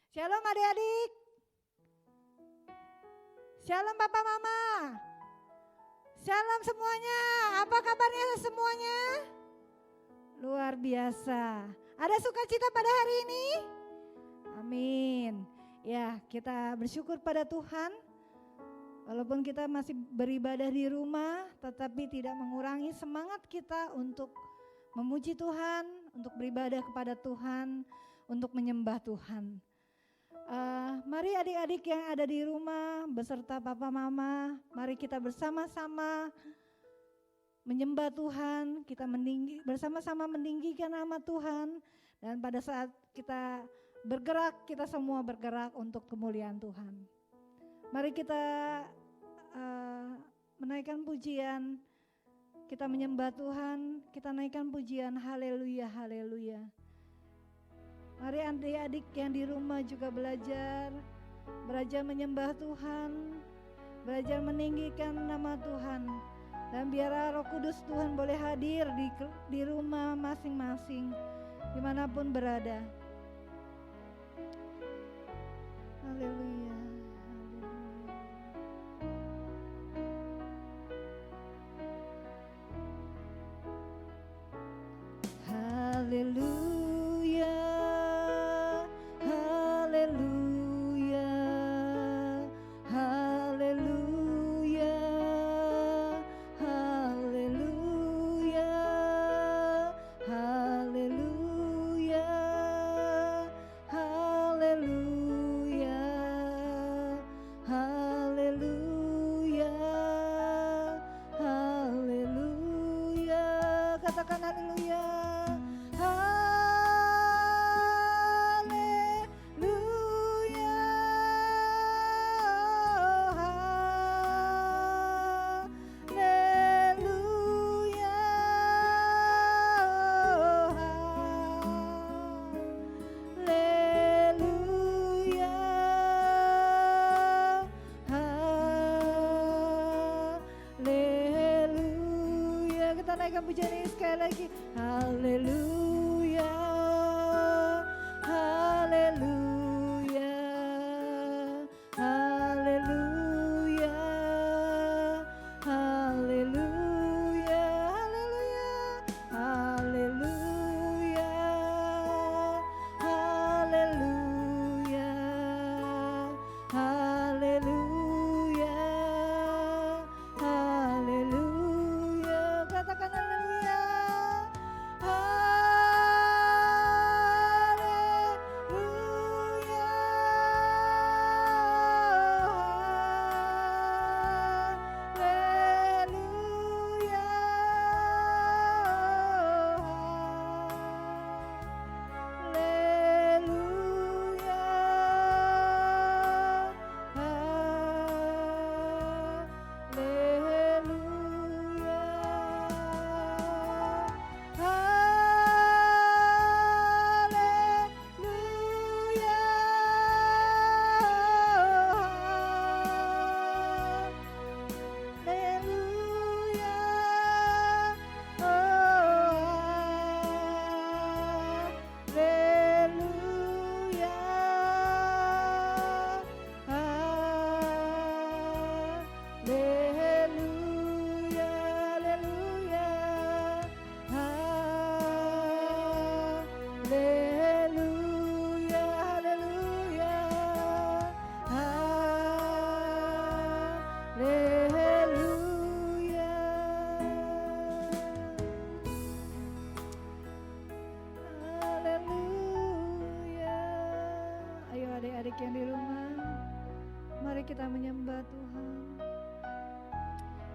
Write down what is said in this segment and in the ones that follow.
Shalom adik-adik. Shalom Papa Mama. Shalom semuanya. Apa kabarnya semuanya? Luar biasa. Ada sukacita pada hari ini? Amin. Ya, kita bersyukur pada Tuhan. Walaupun kita masih beribadah di rumah, tetapi tidak mengurangi semangat kita untuk memuji Tuhan, untuk beribadah kepada Tuhan, untuk menyembah Tuhan. Mari adik-adik yang ada di rumah beserta papa mama, mari kita bersama-sama menyembah Tuhan, kita bersama-sama meninggikan nama Tuhan, dan pada saat kita bergerak, kita semua bergerak untuk kemuliaan Tuhan. Mari kita menaikkan pujian, kita menyembah Tuhan, kita naikkan pujian haleluya, haleluya. Mari adik-adik yang di rumah juga belajar menyembah Tuhan, belajar meninggikan nama Tuhan. Dan biar Roh Kudus Tuhan boleh hadir di rumah masing-masing, dimanapun berada. Haleluya. Haleluya, haleluya, haleluya, haleluya, haleluya, haleluya, haleluya, haleluya. Katakan haleluya. Pujian ini sekali lagi. Haleluya, haleluya, haleluya, haleluya, haleluya, haleluya, haleluya, haleluya, haleluya. Katakan haleluya.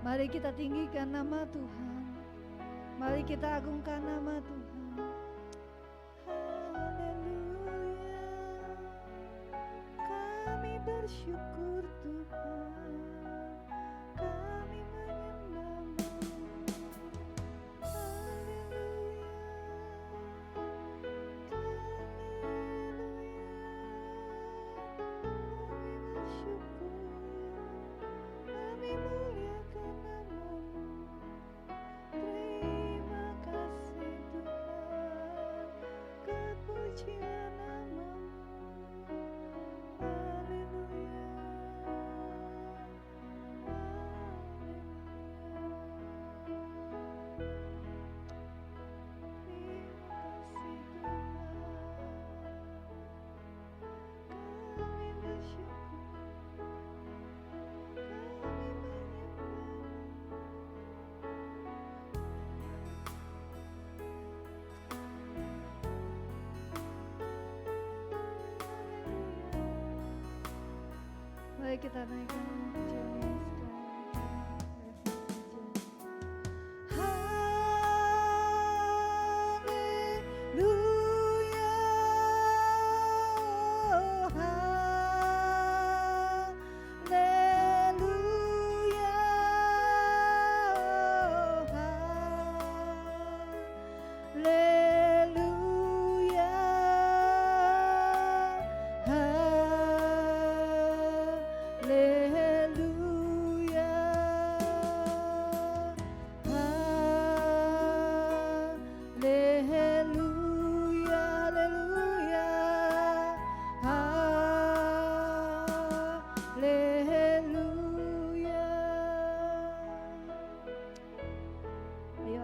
Mari kita tinggikan nama Tuhan. Mari kita agungkan nama Tuhan. Haleluya. Kami bersyukur Tuhan. Kami menyembah-Mu. Haleluya. Kami bersyukur. Kami muliakan nama-Mu. Terima kasih Tuhan, kepujian nama-Mu. kita naikkan pujian ini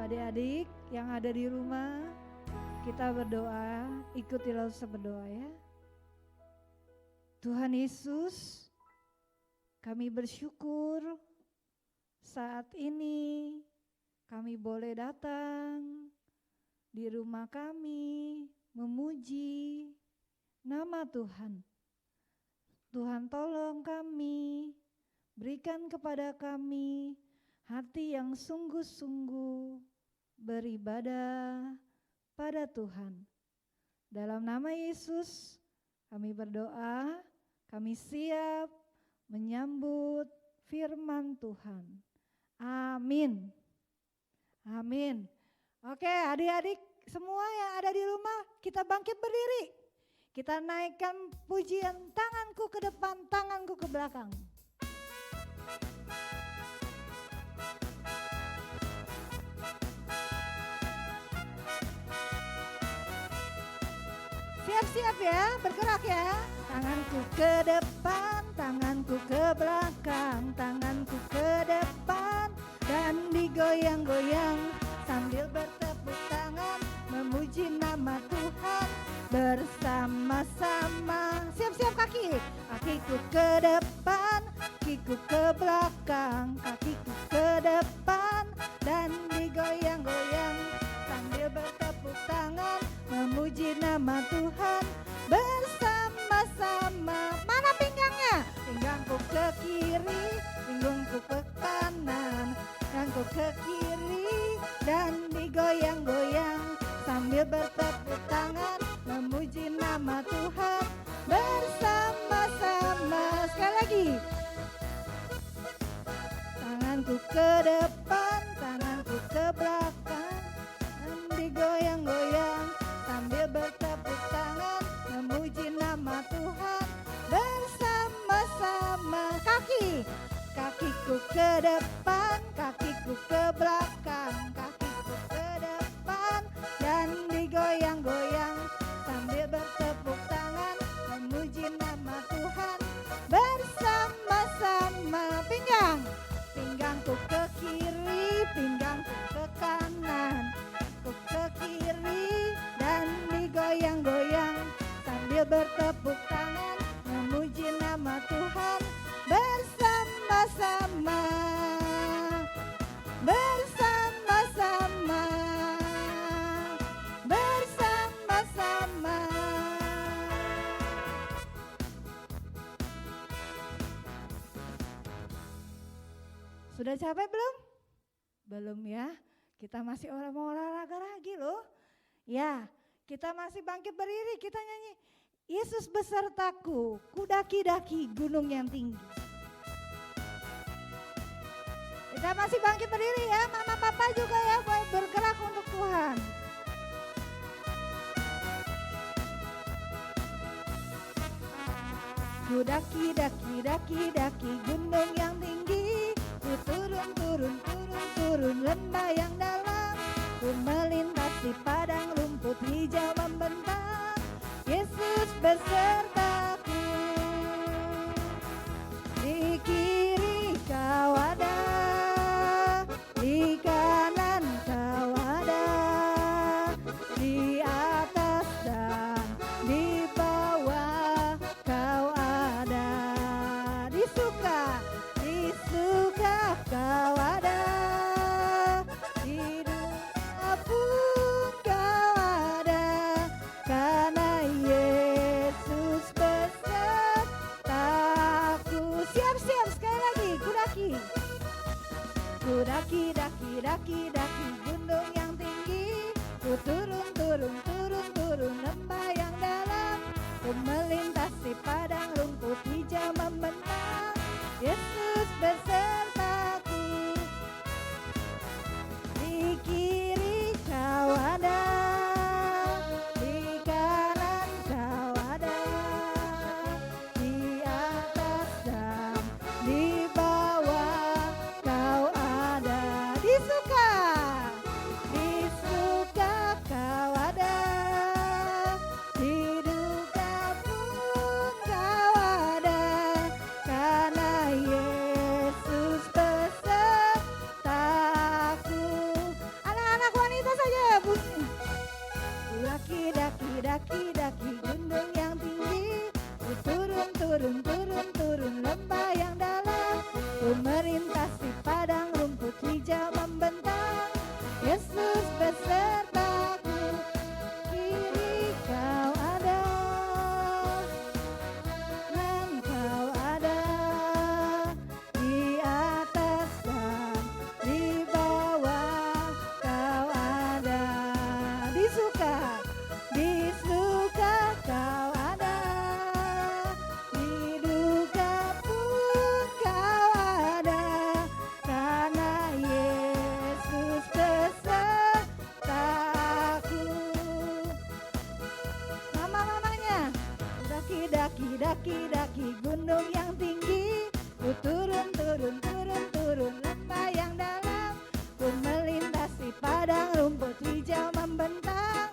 adik-adik yang ada di rumah, kita berdoa, ikutilah saya berdoa ya. Tuhan Yesus, kami bersyukur saat ini kami boleh datang di rumah kami memuji nama Tuhan. Tuhan tolong kami, berikan kepada kami hati yang sungguh-sungguh beribadah pada Tuhan. Dalam nama Yesus kami berdoa, kami siap menyambut firman Tuhan. Amin. Amin. Oke, adik-adik semua yang ada di rumah, kita bangkit berdiri. Kita naikkan pujian, tanganku ke depan, tanganku ke belakang. Siap-siap ya, bergerak ya. Tanganku ke depan, tanganku ke belakang, tanganku ke depan dan digoyang-goyang sambil bertepuk tangan memuji nama Tuhan bersama-sama. Siap-siap kaki, kakiku ke depan, kakiku ke belakang, kakiku ke depan dan digoyang-goyang sambil bertepuk tangan memuji nama Tuhan bersama-sama. Mana pinggangnya? Pinggangku ke kiri, pinggangku ke kanan, pinggangku ke kiri dan digoyang-goyang sambil bertepuk tangan memuji nama Tuhan bersama-sama. Sekali lagi. Tanganku ke depan, tanganku ke belakang, dan digoyang-goyang sambil bertepuk tangan memuji nama Tuhan bersama-sama. Kaki, kakiku ke depan, kakiku ke belakang, kakiku ke depan dan digoyang-goyang sambil bertepuk tangan memuji nama Tuhan bersama-sama. Pinggang, pinggangku ke kiri, pinggangku ke kanan, ku ke kiri dan digoyang-goyang sambil bertepuk tangan memuji nama Tuhan bersama-sama. Bersama-sama. Bersama-sama. Sudah capek belum? Belum ya. Kita masih mau olahraga lagi loh. Ya, kita masih bangkit berdiri, kita nyanyi Yesus besertaku, ku daki-daki gunung yang tinggi. Kita masih bangkit berdiri ya, mama papa juga ya, boleh bergerak untuk Tuhan. Ku daki-daki gunung yang tinggi, ku turun lembah yang dalam, ku melintasi padang rumput hijau membentang. Yesus besertaku, di kiri kau ada, di kanan kau ada, di atas dan di bawah kau ada, di suka kau ada, di duka pun kau ada, karena Yesus besertaku. melintasi padang rumput hijau membentang. Yesus besertaku. Di kiri kau ada, di kanan kau ada, di atas dan di bawah kau ada. Di suka kau ada, di duka pun kau ada, karena Yesus besertaku. Anak-anak wanita saja bunyi. Daki daki daki daki gunung yang tinggi, ku turun turun turun turun lembah yang dalam, ku melintasi padang rumput hijau membentang. Yesus besertaku. Kiri kau ada, kanan kau ada, di atas dan di bawah kau ada. Di suka kau ada, di duka pun kau ada, karena Yesus besertaku. Mama-mamanya, daki gunung yang tinggi, ku turun turun turun turun lembah yang dalam, ku melintasi padang rumput hijau membentang.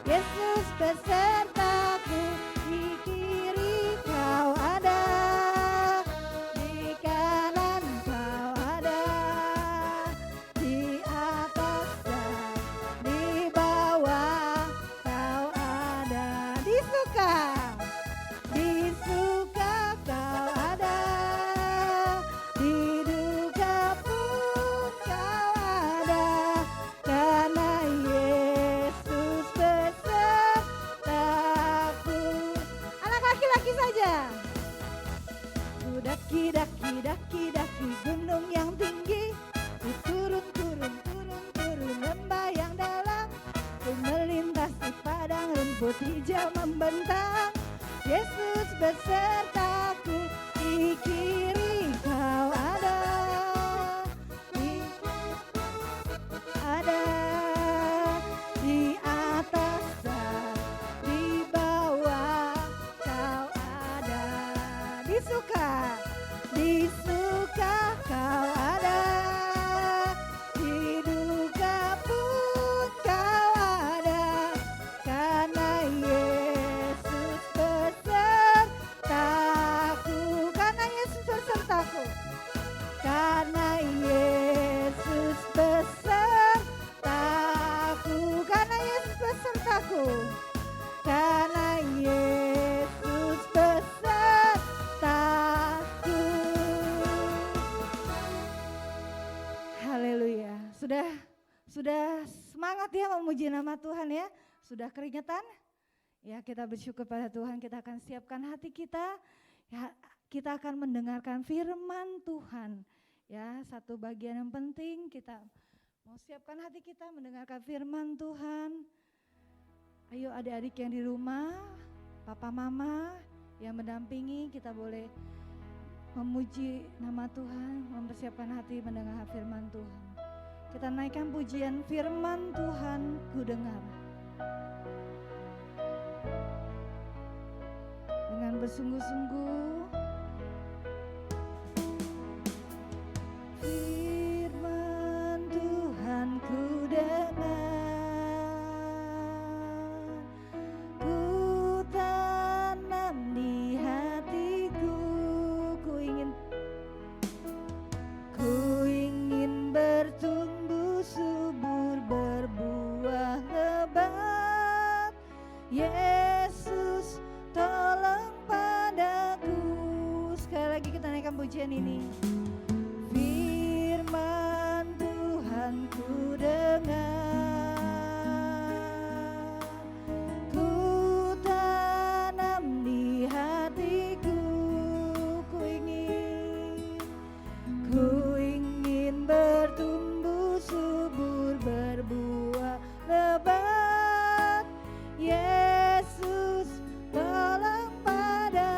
Yesus besertaku. Di kiri kau ada, di kanan kau ada, di atas dan di bawah kau ada. Di suka kau ada, di duka pun kau ada, karena Yesus besertaku. Anak laki-laki saja. Ku daki gunung yang tinggi, ku turun turun turun turun lembah yang dalam, ku melintasi padang rumput hijau membentang. Yesus besertaku. Di kiri kau ada, di atas dan di bawah kau ada. Di suka kau ada, di duka pun kau ada, karena Yesus besertaku. Karena Yesus besertaku. Karena Yesus besertaku. Karena Yesus besertaku. Karena Yesus besertaku. Haleluya. Sudah semangat ya memuji nama Tuhan ya. Sudah keringetan? Ya, kita bersyukur pada Tuhan. Kita akan siapkan hati kita. Ya, kita akan mendengarkan firman Tuhan. Ya, satu bagian yang penting kita mau siapkan hati kita mendengarkan firman Tuhan. Ayo adik-adik yang di rumah, papa mama yang mendampingi, kita boleh memuji nama Tuhan, mempersiapkan hati mendengar firman Tuhan. Kita naikkan pujian firman Tuhan, ku dengar. Dengan bersungguh-sungguh. Firman Tuhan ku dengar, ku tanam di hatiku, ku ingin bertumbuh subur, berbuah lebat. Yesus tolong padaku. Sekali lagi kita naikkan pujian ini. Firman Tuhan ku dengar, ku tanam di hatiku, ku ingin bertumbuh subur, berbuah lebat. Yesus tolong padaku.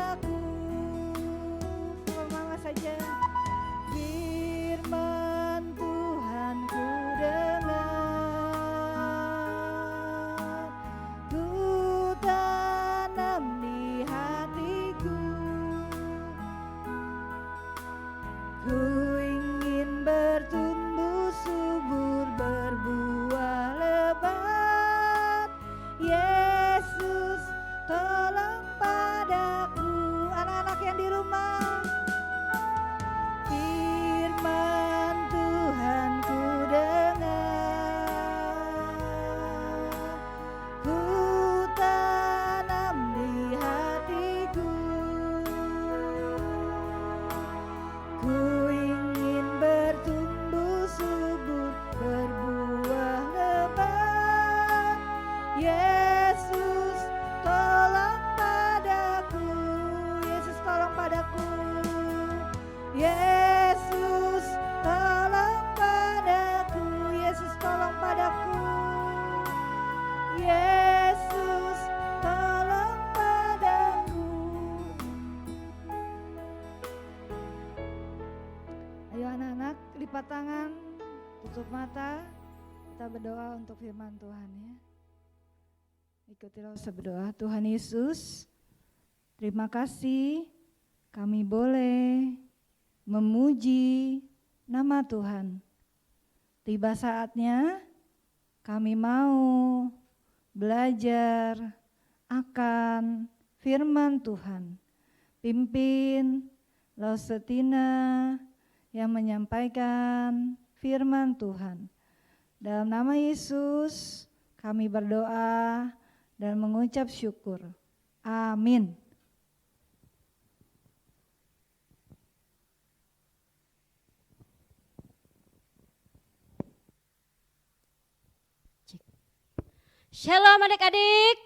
lipat tangan, tutup mata, kita berdoa untuk firman Tuhan ya. Ikutilah saya berdoa. Tuhan Yesus, terima kasih kami boleh memuji nama Tuhan. Tiba saatnya kami mau belajar akan firman Tuhan. Pimpin Lausetina yang menyampaikan firman Tuhan. Dalam nama Yesus kami berdoa dan mengucap syukur. Amin. Shalom adik-adik,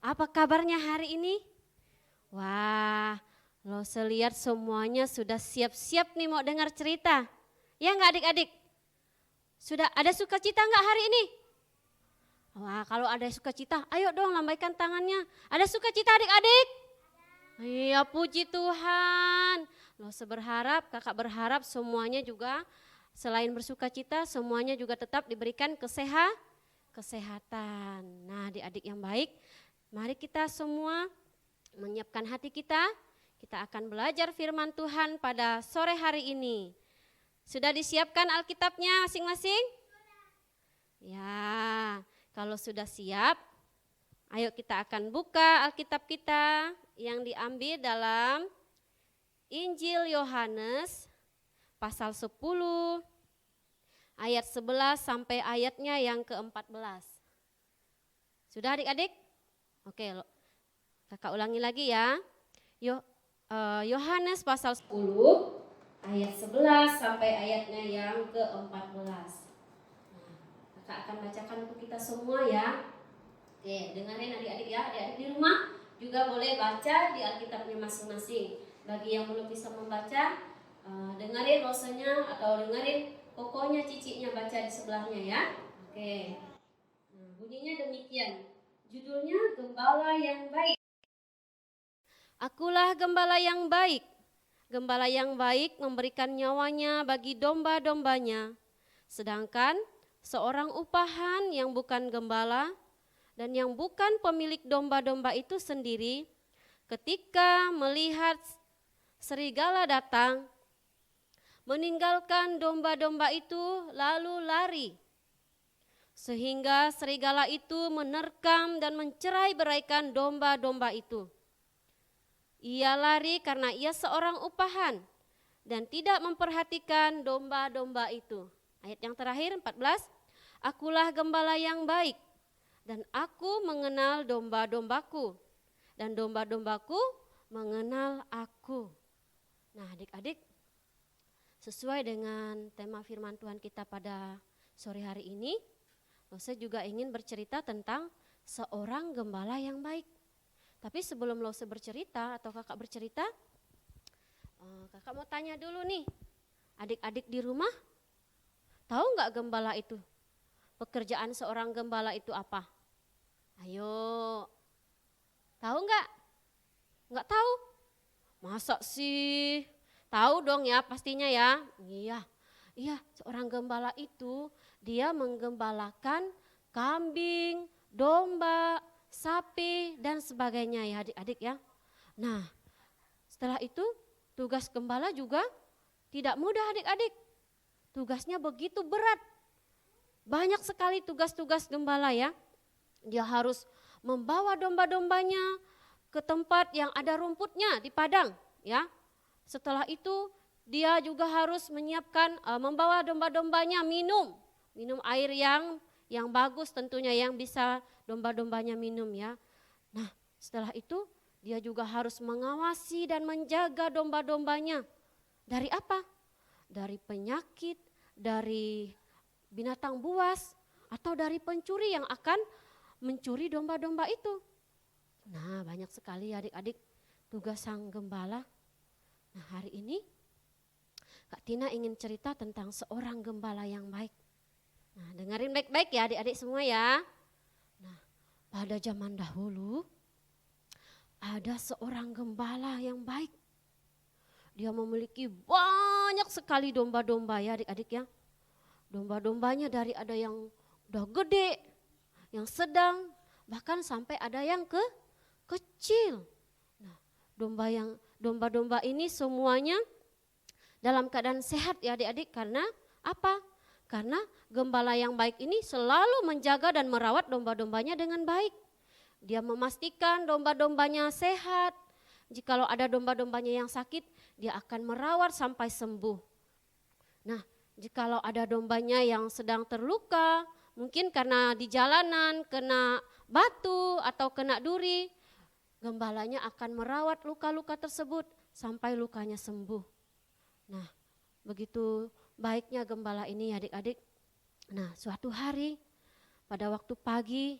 apa kabarnya hari ini? Wah, lo lihat semuanya sudah siap-siap nih mau dengar cerita. Ya enggak adik-adik? Sudah ada sukacita enggak hari ini? Wah, kalau ada sukacita, ayo dong lambaikan tangannya. Ada sukacita adik-adik? Iya, puji Tuhan. Lo berharap, kakak berharap semuanya juga selain bersukacita, semuanya juga tetap diberikan kesehatan. Nah, adik-adik yang baik, mari kita semua menyiapkan hati kita. Kita akan belajar firman Tuhan pada sore hari ini. Sudah disiapkan Alkitabnya masing-masing? Ya, kalau sudah siap, ayo kita akan buka Alkitab kita yang diambil dalam Injil Yohanes pasal 10 ayat 11 sampai ayatnya yang ke-14. Sudah adik-adik? Oke, kakak ulangi lagi ya. Yohanes pasal 10 ayat 11 sampai ayatnya yang ke-14. Nah, kakak akan bacakan untuk kita semua ya. Oke, dengerin adik-adik ya. Adik-adik di rumah juga boleh baca di Alkitabnya masing-masing. Bagi yang belum bisa membaca, dengerin rosanya atau dengerin pokoknya cicinya baca di sebelahnya ya. Oke. Nah, bunyinya demikian. Judulnya Gembala yang Baik. Akulah gembala yang baik. Gembala yang baik memberikan nyawanya bagi domba-dombanya. Sedangkan seorang upahan yang bukan gembala dan yang bukan pemilik domba-domba itu sendiri, ketika melihat serigala datang, meninggalkan domba-domba itu lalu lari. Sehingga serigala itu menerkam dan mencerai-beraikan domba-domba itu. Ia lari karena ia seorang upahan dan tidak memperhatikan domba-domba itu. Ayat yang terakhir 14, akulah gembala yang baik dan aku mengenal domba-dombaku dan domba-dombaku mengenal aku. Nah adik-adik, sesuai dengan tema firman Tuhan kita pada sore hari ini, saya juga ingin bercerita tentang seorang gembala yang baik. Tapi sebelum Lose bercerita atau kakak bercerita, kakak mau tanya dulu nih, adik-adik di rumah, tahu nggak gembala itu? Pekerjaan seorang gembala itu apa? Ayo, tahu nggak? Nggak tahu? Masa sih? Tahu dong ya pastinya ya. Iya, seorang gembala itu dia menggembalakan kambing, domba, sapi dan sebagainya ya adik-adik ya. Nah, setelah itu tugas gembala juga tidak mudah adik-adik. Tugasnya begitu berat. Banyak sekali tugas-tugas gembala ya. Dia harus membawa domba-dombanya ke tempat yang ada rumputnya di padang ya. Setelah itu dia juga harus menyiapkan membawa domba-dombanya minum air yang bagus tentunya yang bisa domba-dombanya minum ya. Nah, setelah itu dia juga harus mengawasi dan menjaga domba-dombanya. Dari apa? Dari penyakit, dari binatang buas atau dari pencuri yang akan mencuri domba-domba itu. Nah, banyak sekali adik-adik tugas sang gembala. Nah, hari ini Kak Tina ingin cerita tentang seorang gembala yang baik. Nah, dengerin baik-baik ya adik-adik semua ya. Nah, pada zaman dahulu ada seorang gembala yang baik. Dia memiliki banyak sekali domba-domba ya adik-adik ya. Domba-dombanya dari ada yang udah gede, yang sedang, bahkan sampai ada yang kecil. Nah, domba-domba ini semuanya dalam keadaan sehat ya adik-adik. Karena apa? Karena gembala yang baik ini selalu menjaga dan merawat domba-dombanya dengan baik. Dia memastikan domba-dombanya sehat. Jikalau ada domba-dombanya yang sakit, dia akan merawat sampai sembuh. Nah, jikalau ada dombanya yang sedang terluka, mungkin karena di jalanan kena batu atau kena duri, gembalanya akan merawat luka-luka tersebut sampai lukanya sembuh. Nah, begitu baiknya gembala ini adik-adik. Nah, suatu hari pada waktu pagi,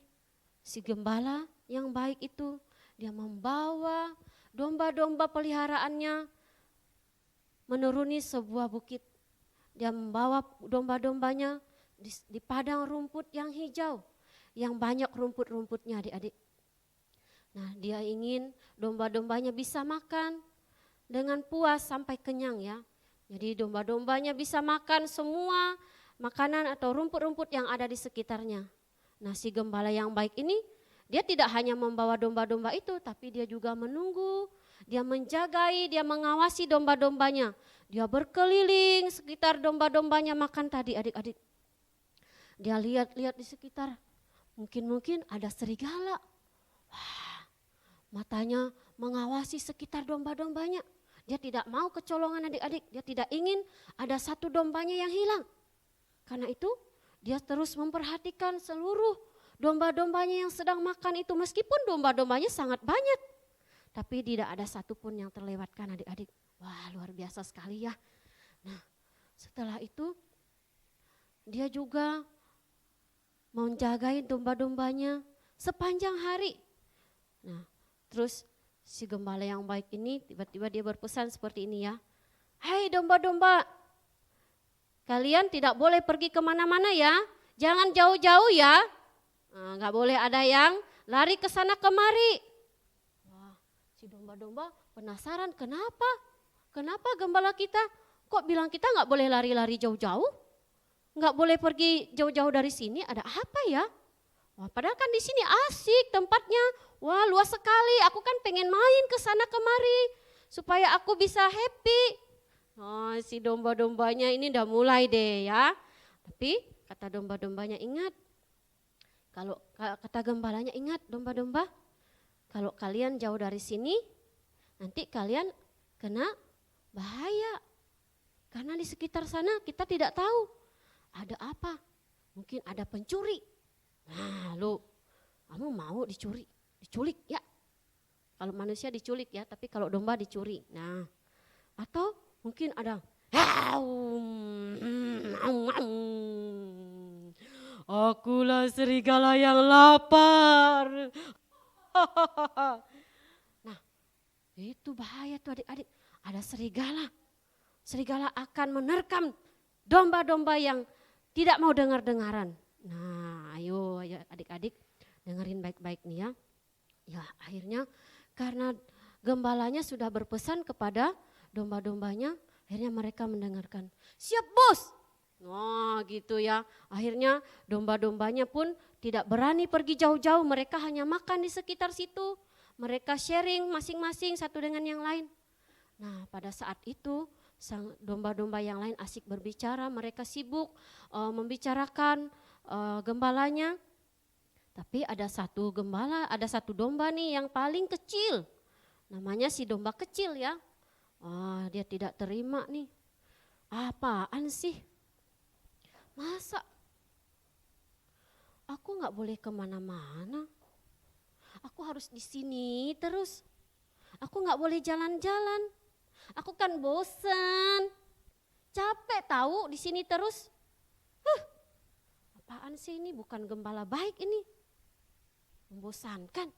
si gembala yang baik itu dia membawa domba-domba peliharaannya menuruni sebuah bukit. Dia membawa domba-dombanya di padang rumput yang hijau, yang banyak rumput-rumputnya adik-adik. Nah, dia ingin domba-dombanya bisa makan dengan puas sampai kenyang ya. Jadi domba-dombanya bisa makan semua makanan atau rumput-rumput yang ada di sekitarnya. Nah, si gembala yang baik ini, dia tidak hanya membawa domba-domba itu, tapi dia juga menunggu, dia menjagai, dia mengawasi domba-dombanya. Dia berkeliling sekitar domba-dombanya makan tadi adik-adik. Dia lihat-lihat di sekitar, mungkin ada serigala. Wah, matanya mengawasi sekitar domba-dombanya. Dia tidak mau kecolongan adik-adik, dia tidak ingin ada satu dombanya yang hilang. Karena itu dia terus memperhatikan seluruh domba-dombanya yang sedang makan itu, meskipun domba-dombanya sangat banyak, tapi tidak ada satupun yang terlewatkan adik-adik. Wah, luar biasa sekali ya. Nah, setelah itu dia juga menjagai domba-dombanya sepanjang hari. Nah, terus si gembala yang baik ini tiba-tiba dia berpesan seperti ini ya. Hai domba-domba, kalian tidak boleh pergi kemana-mana ya, jangan jauh-jauh ya. Nggak boleh ada yang lari ke sana kemari. Wah, si domba-domba penasaran, kenapa gembala kita kok bilang kita nggak boleh lari-lari jauh-jauh, nggak boleh pergi jauh-jauh dari sini, ada apa ya? Wah, padahal kan di sini asik tempatnya, wah luas sekali, aku kan pengen main ke sana kemari supaya aku bisa happy. Oh, si domba-dombanya ini udah mulai deh ya. Tapi kata domba-dombanya, ingat, kalau kata gembalanya, ingat domba-domba, kalau kalian jauh dari sini, nanti kalian kena bahaya. Karena di sekitar sana kita tidak tahu ada apa. Mungkin ada pencuri. Nah, kamu mau diculik ya? Kalau manusia diculik ya, tapi kalau domba dicuri. Nah, atau mungkin ada akulah serigala yang lapar. Nah, itu bahaya tuh adik-adik. Ada serigala. Serigala akan menerkam domba-domba yang tidak mau dengar-dengaran. Nah, ayo adik-adik dengerin baik-baik nih ya. Ya, akhirnya karena gembalanya sudah berpesan kepada domba-dombanya, akhirnya mereka mendengarkan. Siap bos. Nah gitu ya, akhirnya domba-dombanya pun tidak berani pergi jauh-jauh, mereka hanya makan di sekitar situ. Mereka sharing masing-masing satu dengan yang lain. Nah pada saat itu sang domba-domba yang lain asik berbicara, mereka sibuk membicarakan gembalanya. Tapi ada satu domba nih yang paling kecil, namanya si domba kecil ya. Dia tidak terima nih, apaan sih? Masa aku nggak boleh kemana-mana? Aku harus di sini terus. Aku nggak boleh jalan-jalan. Aku kan bosan, capek tahu di sini terus. Apaan sih ini? Bukan gembala baik ini, membosankan.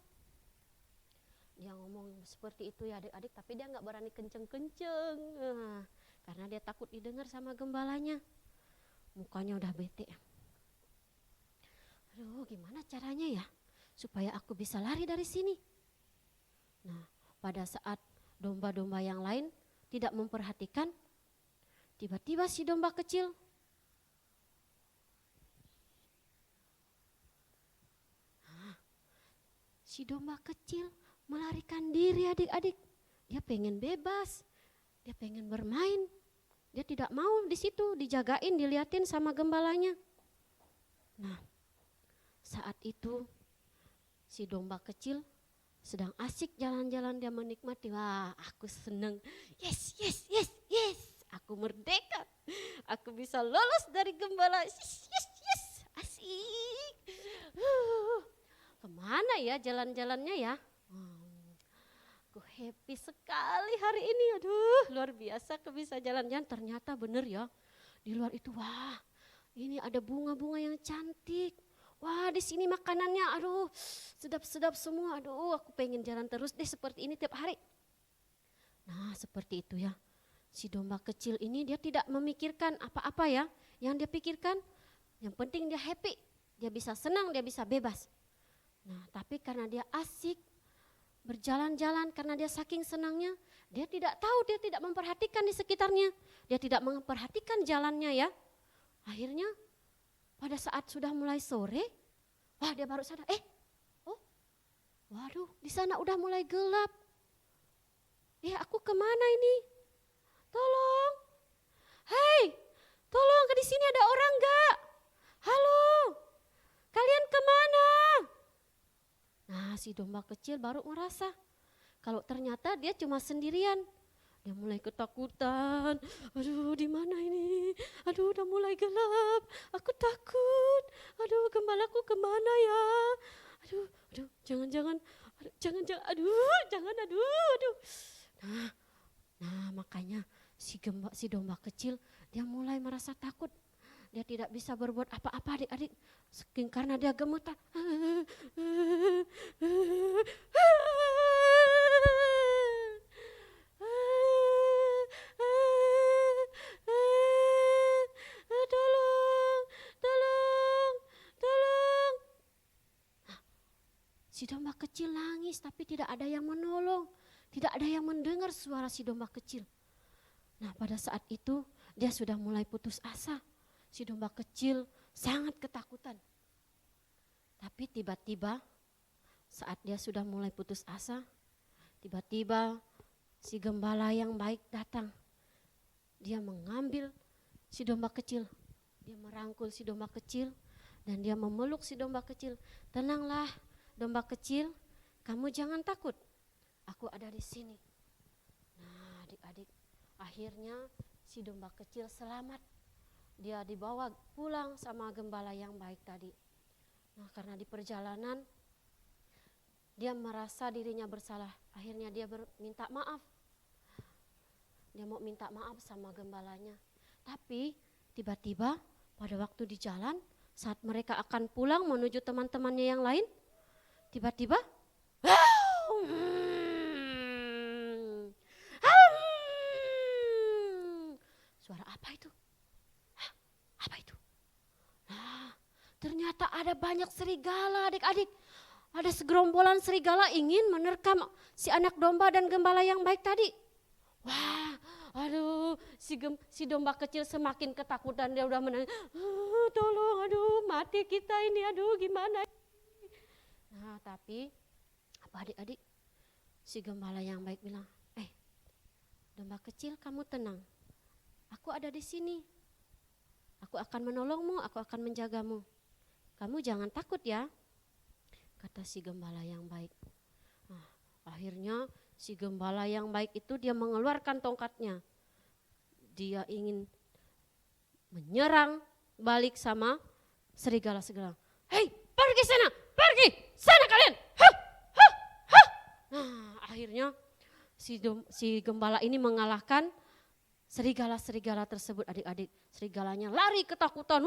Dia ngomong seperti itu ya adik-adik, tapi dia nggak berani kenceng-kenceng karena dia takut didengar sama gembalanya. Mukanya udah bete. Aduh, gimana caranya ya supaya aku bisa lari dari sini? Nah, pada saat domba-domba yang lain tidak memperhatikan. Tiba-tiba si domba kecil melarikan diri adik-adik. Dia pengen bebas, dia pengen bermain. Dia tidak mau di situ dijagain, diliatin sama gembalanya. Nah, saat itu si domba kecil sedang asik jalan-jalan, dia menikmati. Wah, aku seneng. Yes, yes, yes, yes. Aku merdeka. Aku bisa lolos dari gembala. Yes, yes, yes. Asik. Kemana ya jalan-jalannya ya? Aku happy sekali hari ini. Aduh, luar biasa aku bisa jalan-jalan. Ternyata bener ya. Di luar itu, wah, ini ada bunga-bunga yang cantik. Wah, di sini makanannya, aduh, sedap-sedap semua. Aduh, aku pengen jalan terus deh seperti ini tiap hari. Nah, seperti itu ya. Si domba kecil ini dia tidak memikirkan apa-apa ya. Yang dia pikirkan, yang penting dia happy. Dia bisa senang, dia bisa bebas. Nah, tapi karena dia asik berjalan-jalan, karena dia saking senangnya, dia tidak tahu, dia tidak memperhatikan di sekitarnya. Dia tidak memperhatikan jalannya ya. Akhirnya pada saat sudah mulai sore, wah dia baru sadar, waduh di sana udah mulai gelap. Aku kemana ini? Tolong, hei, tolong, di sini ada orang enggak? Halo, kalian kemana? Nah, si domba kecil baru merasa kalau ternyata dia cuma sendirian. Dia mulai ketakutan. Aduh, di mana ini? Aduh, udah mulai gelap. Aku takut. Aduh, gembalaku kemana ya? Aduh, jangan. Aduh. Nah, makanya si domba kecil dia mulai merasa takut. Dia tidak bisa berbuat apa-apa adik-adik. Karena dia gemetar. Tolong. Si domba kecil nangis tapi tidak ada yang menolong. Tidak ada yang mendengar suara si domba kecil. Nah, pada saat itu dia sudah mulai putus asa. Si domba kecil sangat ketakutan. Tapi tiba-tiba saat dia sudah mulai putus asa, tiba-tiba si gembala yang baik datang. Dia mengambil si domba kecil, dia merangkul si domba kecil dan dia memeluk si domba kecil. Tenanglah domba kecil, kamu jangan takut, aku ada di sini. Nah, adik-adik, akhirnya si domba kecil selamat. Dia dibawa pulang sama gembala yang baik tadi. Nah, karena di perjalanan dia merasa dirinya bersalah. Akhirnya dia minta maaf. Dia mau minta maaf sama gembalanya. Tapi tiba-tiba pada waktu di jalan saat mereka akan pulang menuju teman-temannya yang lain, tiba-tiba suara apa itu? Apa itu? Nah, ternyata ada banyak serigala adik-adik. Ada segerombolan serigala ingin menerkam si anak domba dan gembala yang baik tadi. Wah, aduh, si domba kecil semakin ketakutan, dia udah menangis. Tolong, aduh, mati kita ini, aduh, gimana? Nah, tapi apa adik-adik? Si gembala yang baik bilang, domba kecil, kamu tenang. Aku ada di sini. Aku akan menolongmu, aku akan menjagamu. Kamu jangan takut ya, kata si gembala yang baik. Nah, akhirnya si gembala yang baik itu dia mengeluarkan tongkatnya. Dia ingin menyerang balik sama serigala-serigala. Hei, pergi sana kalian. Nah, akhirnya si gembala ini mengalahkan serigala-serigala tersebut adik-adik. Serigalanya lari ketakutan.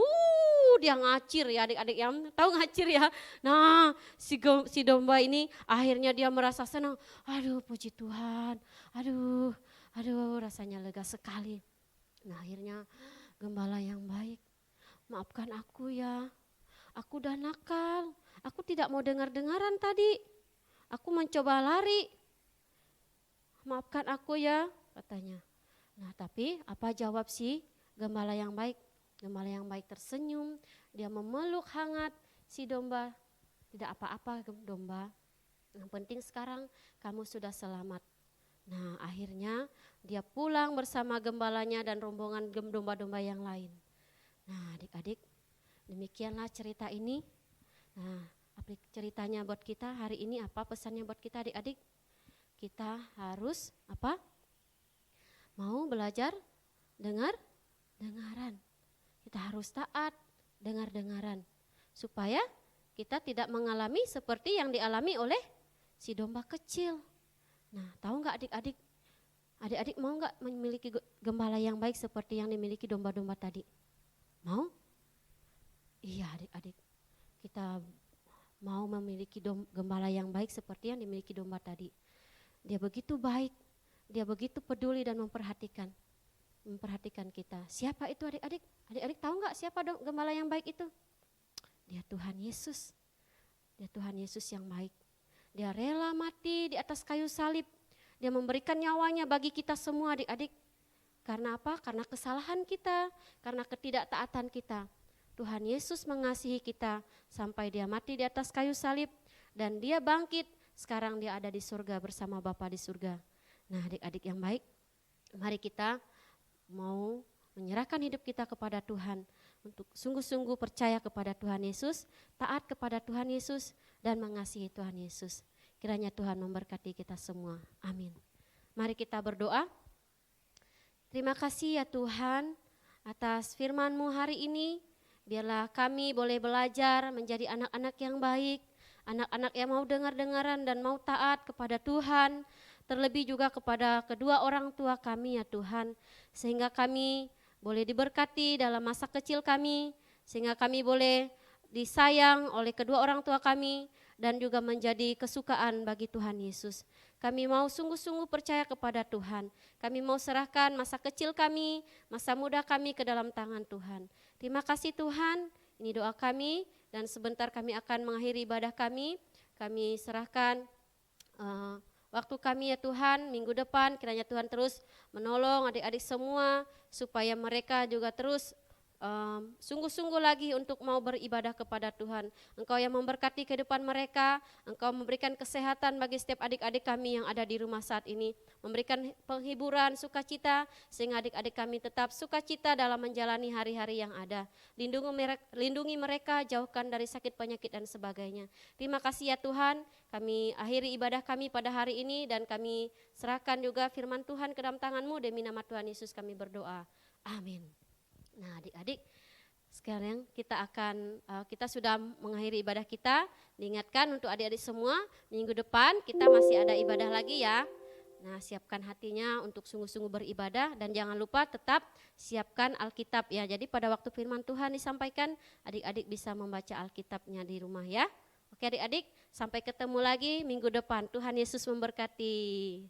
Dia ngacir ya adik-adik, yang tahu ngacir ya. Nah, si domba ini akhirnya dia merasa senang. Aduh, puji Tuhan. Aduh, rasanya lega sekali. Nah, akhirnya gembala yang baik, maafkan aku ya. Aku udah nakal. Aku tidak mau dengar-dengaran tadi. Aku mencoba lari. Maafkan aku ya, katanya. Nah, tapi apa jawab si gembala yang baik? Gembala yang baik tersenyum, dia memeluk hangat si domba. Tidak apa-apa domba, yang penting sekarang kamu sudah selamat. Nah, akhirnya dia pulang bersama gembalanya dan rombongan domba-domba yang lain. Nah, adik-adik, demikianlah cerita ini. Nah, ceritanya buat kita hari ini apa pesannya buat kita adik-adik? Kita harus apa? Mau belajar dengaran. Kita harus taat dengaran supaya kita tidak mengalami seperti yang dialami oleh si domba kecil. Nah, tahu nggak adik-adik? Adik-adik mau nggak memiliki gembala yang baik seperti yang dimiliki domba-domba tadi? Mau? Iya adik-adik, kita mau memiliki gembala yang baik seperti yang dimiliki domba tadi. Dia begitu baik, dia begitu peduli dan memperhatikan kita. Siapa itu adik-adik? Adik-adik tahu nggak siapa gembala yang baik itu? Dia Tuhan Yesus. Dia Tuhan Yesus yang baik. Dia rela mati di atas kayu salib. Dia memberikan nyawanya bagi kita semua adik-adik. Karena apa? Karena kesalahan kita, karena ketidaktaatan kita. Tuhan Yesus mengasihi kita sampai dia mati di atas kayu salib dan dia bangkit. Sekarang dia ada di surga bersama Bapa di surga. Nah, adik-adik yang baik, mari kita mau menyerahkan hidup kita kepada Tuhan untuk sungguh-sungguh percaya kepada Tuhan Yesus, taat kepada Tuhan Yesus dan mengasihi Tuhan Yesus. Kiranya Tuhan memberkati kita semua. Amin. Mari kita berdoa. Terima kasih ya Tuhan atas firman-Mu hari ini. Biarlah kami boleh belajar menjadi anak-anak yang baik, anak-anak yang mau dengar-dengaran dan mau taat kepada Tuhan, terlebih juga kepada kedua orang tua kami ya Tuhan, sehingga kami boleh diberkati dalam masa kecil kami, sehingga kami boleh disayang oleh kedua orang tua kami dan juga menjadi kesukaan bagi Tuhan Yesus. Kami mau sungguh-sungguh percaya kepada Tuhan. Kami mau serahkan masa kecil kami, masa muda kami ke dalam tangan Tuhan. Terima kasih Tuhan, ini doa kami dan sebentar kami akan mengakhiri ibadah kami. Kami serahkan waktu kami ya Tuhan, minggu depan kiranya Tuhan terus menolong adik-adik semua supaya mereka juga terus sungguh-sungguh lagi untuk mau beribadah kepada Tuhan. Engkau yang memberkati kehidupan mereka, Engkau memberikan kesehatan bagi setiap adik-adik kami yang ada di rumah saat ini, memberikan penghiburan, sukacita, sehingga adik-adik kami tetap sukacita dalam menjalani hari-hari yang ada. Lindungi mereka, jauhkan dari sakit penyakit dan sebagainya. Terima kasih ya Tuhan, kami akhiri ibadah kami pada hari ini dan kami serahkan juga firman Tuhan ke dalam tangan-Mu, demi nama Tuhan Yesus kami berdoa. Amin. Nah adik-adik, sekarang kita sudah mengakhiri ibadah kita. Diingatkan untuk adik-adik semua, minggu depan kita masih ada ibadah lagi ya. Nah siapkan hatinya untuk sungguh-sungguh beribadah dan jangan lupa tetap siapkan Alkitab ya. Jadi pada waktu firman Tuhan disampaikan, adik-adik bisa membaca Alkitabnya di rumah ya. Oke adik-adik, sampai ketemu lagi minggu depan. Tuhan Yesus memberkati.